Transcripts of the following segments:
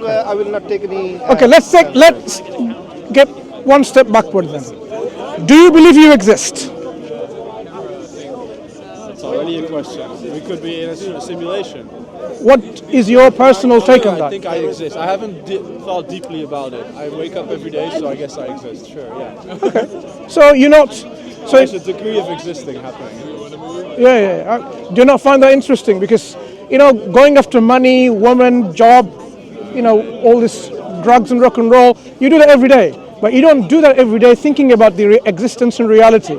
I will not take any. Okay, let's get one step backward then. Do you believe you exist? It's already a question. We could be in a simulation. What is your personal take on I that? think I exist. I haven't thought deeply about it. I wake up every day, so I guess I exist. Sure, yeah. Okay. So you're not. So There's a degree of existing happening. yeah. Do you not find that interesting? Because going after money, woman, job, all this drugs and rock and roll, you do that every day. But you don't do that every day thinking about the existence and reality.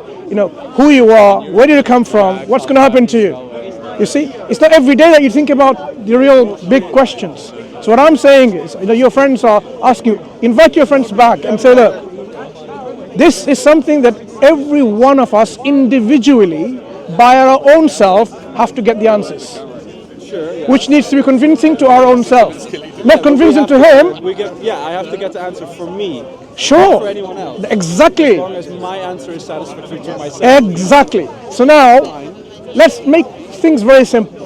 Who you are, where did you come from, what's going to happen to you. You see, it's not every day that you think about the real big questions. So what I'm saying is, your friends are asking you, invite your friends back and say, look, this is something that every one of us individually, by our own self, have to get the answers. Sure, yeah. Which needs to be convincing to our own self. Not convincing to him. I have to get the answer for me. Sure. Not for anyone else. Exactly. As long as my answer is satisfactory to myself. Exactly. So now, let's make things very simple.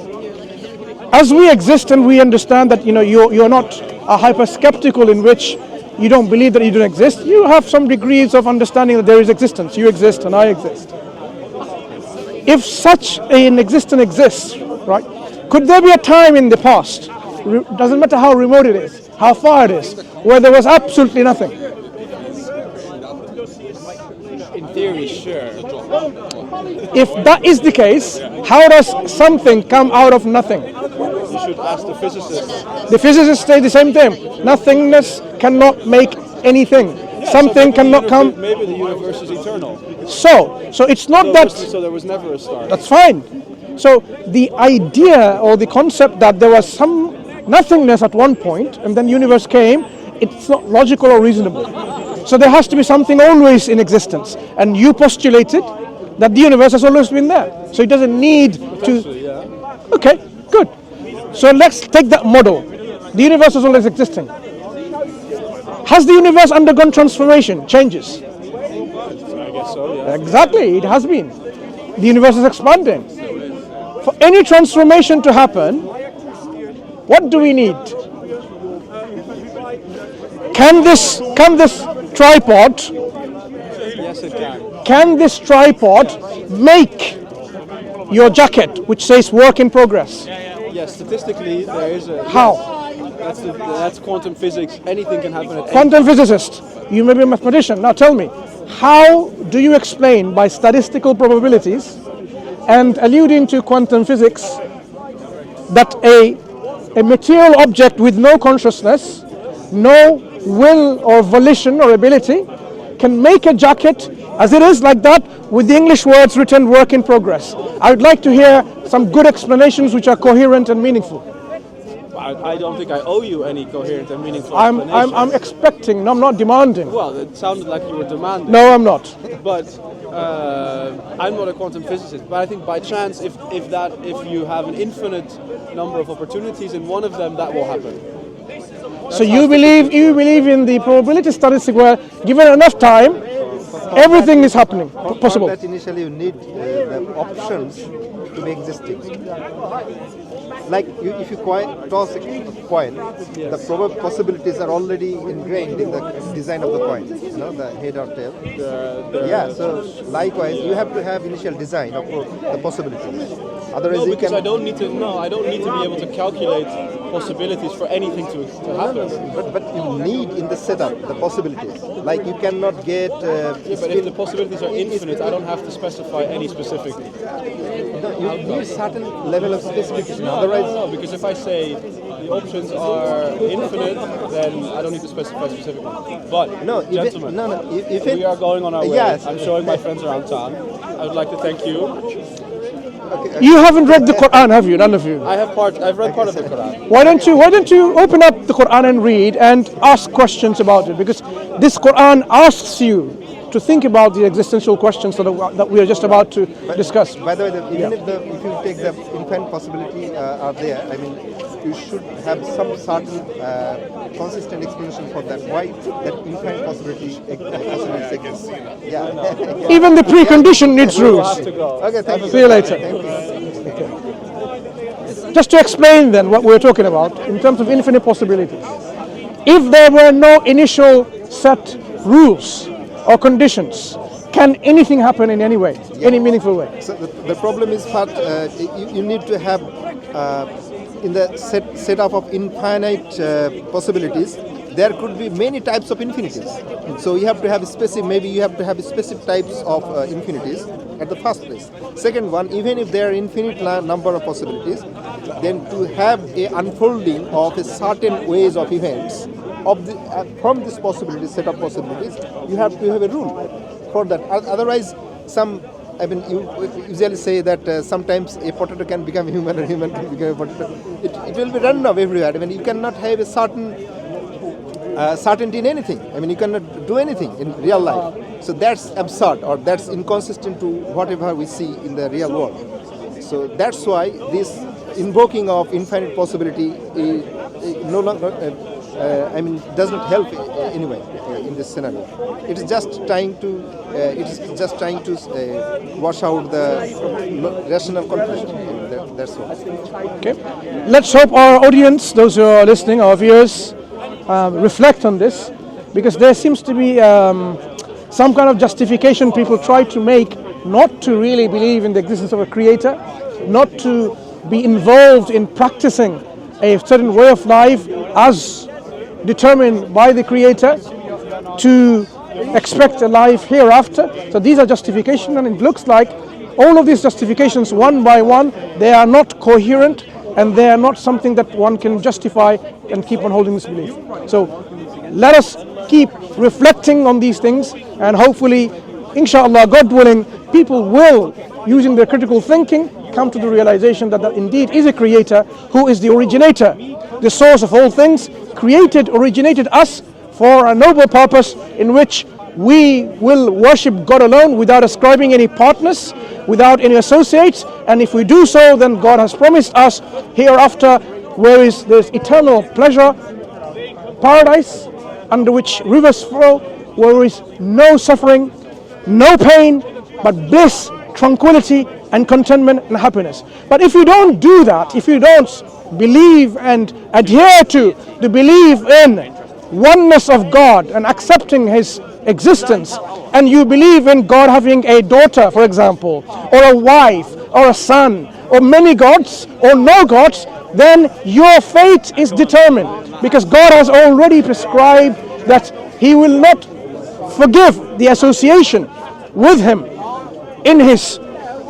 As we exist and we understand that you're not a hyper skeptical in which you don't believe that you don't exist. You have some degrees of understanding that there is existence. You exist and I exist. If such an existence exists, right? Could there be a time in the past? Doesn't matter how remote it is, how far it is, where there was absolutely nothing. In theory, sure. If that is the case, how does something come out of nothing? You should ask the physicists. The physicists say the same thing. Nothingness cannot make anything. Something cannot come. Maybe the universe is eternal. So it's not that. So there was never a start. That's fine. So the idea or the concept that there was some nothingness at one point and then the universe came, it's not logical or reasonable. So there has to be something always in existence. And you postulated that the universe has always been there. So it doesn't need to. Yeah. Okay, good. So let's take that model. The universe is always existing. Has the universe undergone transformation, changes? I guess so, yeah. Exactly, it has been. The universe is expanding. For any transformation to happen, what do we need? Can this tripod? Yes, it can. Can this tripod make your jacket, which says "work in progress"? Yes, statistically there is a. How? That's quantum physics. Anything can happen at Quantum physicist, you may be a mathematician. Now tell me, how do you explain by statistical probabilities and alluding to quantum physics that a material object with no consciousness, no will or volition or ability, can make a jacket as it is like that with the English words written "work in progress"? I would like to hear some good explanations which are coherent and meaningful. I don't think I owe you any coherent and meaningful explanation. I'm expecting, no, I'm not demanding. Well, it sounded like you were demanding. No, I'm not. But I'm not a quantum physicist. But I think by chance, if you have an infinite number of opportunities in one of them, that will happen. So you believe in the probability statistic where given enough time, everything is happening, possible. That initially you need the options to be existing. Like if you toss a coin, the probable possibilities are already ingrained in the design of the coin. The head or tail. So likewise, you have to have initial design of the possibilities. Otherwise, because I don't need to be able to calculate possibilities for anything to happen. But you need in the setup the possibilities. Like you cannot get. But if the possibilities are infinite, I don't have to specify any specific. You need certain level of specification. Otherwise, no, because if I say the options are infinite, then I don't need to specify a specific one. But gentlemen, we are going on our way. Yes. I'm showing my friends around town. I would like to thank you. Okay. You haven't read the Quran, have you? None of you. I've read part of the Quran. Why don't you open up the Quran and read and ask questions about it? Because this Quran asks you to think about the existential questions that we are just about to discuss. By the way, even if you take the infinite possibility are there, I mean, you should have some certain consistent explanation for that. Why that infinite possibility exists? Yeah. Even the precondition needs rules. Okay, thank you. See you later. Just to explain then what we're talking about in terms of infinite possibilities. If there were no initial set rules or conditions, can anything happen in any way, any meaningful way? So the problem is that you need to have in the setup of infinite possibilities, there could be many types of infinities. So you have to have maybe you have to have specific types of infinities at the first place. Second one, even if there are infinite number of possibilities, then to have a unfolding of a certain ways of events of the, from this possibility, set of possibilities, you have to have a rule for that. Otherwise, you usually say that sometimes a potato can become human or human can become a potato. It will be random everywhere. You cannot have a certain certainty in anything. You cannot do anything in real life. So that's absurd, or that's inconsistent to whatever we see in the real world. So that's why this invoking of infinite possibility is no longer, does not help anyway in this scenario. It is just trying to, wash out the rational conclusion. That's all. Okay. Let's hope our audience, those who are listening, our viewers, reflect on this, because there seems to be some kind of justification people try to make not to really believe in the existence of a creator, not to be involved in practicing a certain way of life as determined by the creator, to expect a life hereafter. So these are justifications, and it looks like all of these justifications, one by one, they are not coherent, and they are not something that one can justify and keep on holding this belief. So let us keep reflecting on these things, and hopefully, inshallah, God willing, people will, using their critical thinking, come to the realization that there indeed is a creator who is the originator, the source of all things, originated us for a noble purpose in which we will worship God alone without ascribing any partners, without any associates. And if we do so, then God has promised us hereafter, where there's eternal pleasure, paradise, under which rivers flow, where is no suffering, no pain, but bliss, tranquility, and contentment and happiness. But if you don't do that, if you don't believe and adhere to the belief in oneness of God and accepting His existence, and you believe in God having a daughter, for example, or a wife, or a son, or many gods, or no gods, then your fate is determined, because God has already prescribed that He will not forgive the association with Him in His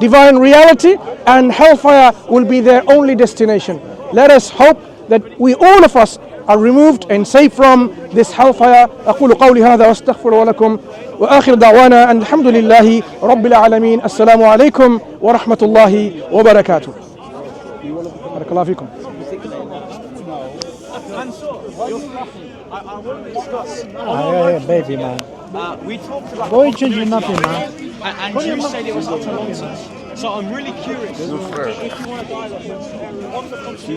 divine reality, and hellfire will be their only destination. Let us hope that we, all of us, are removed and safe from this hellfire. أقول قولي هذا واستغفر لكم وآخر دعوانا أن الحمد لله رب العالمين. السلام عليكم ورحمة الله وبركاته. بارك الله فيكم. Mansur, I want to discuss. Yeah, baby, man. We talked about. Why are you changing nothing, man? And you said it was utter nonsense. So I'm really curious if you want to dialogue on the concept.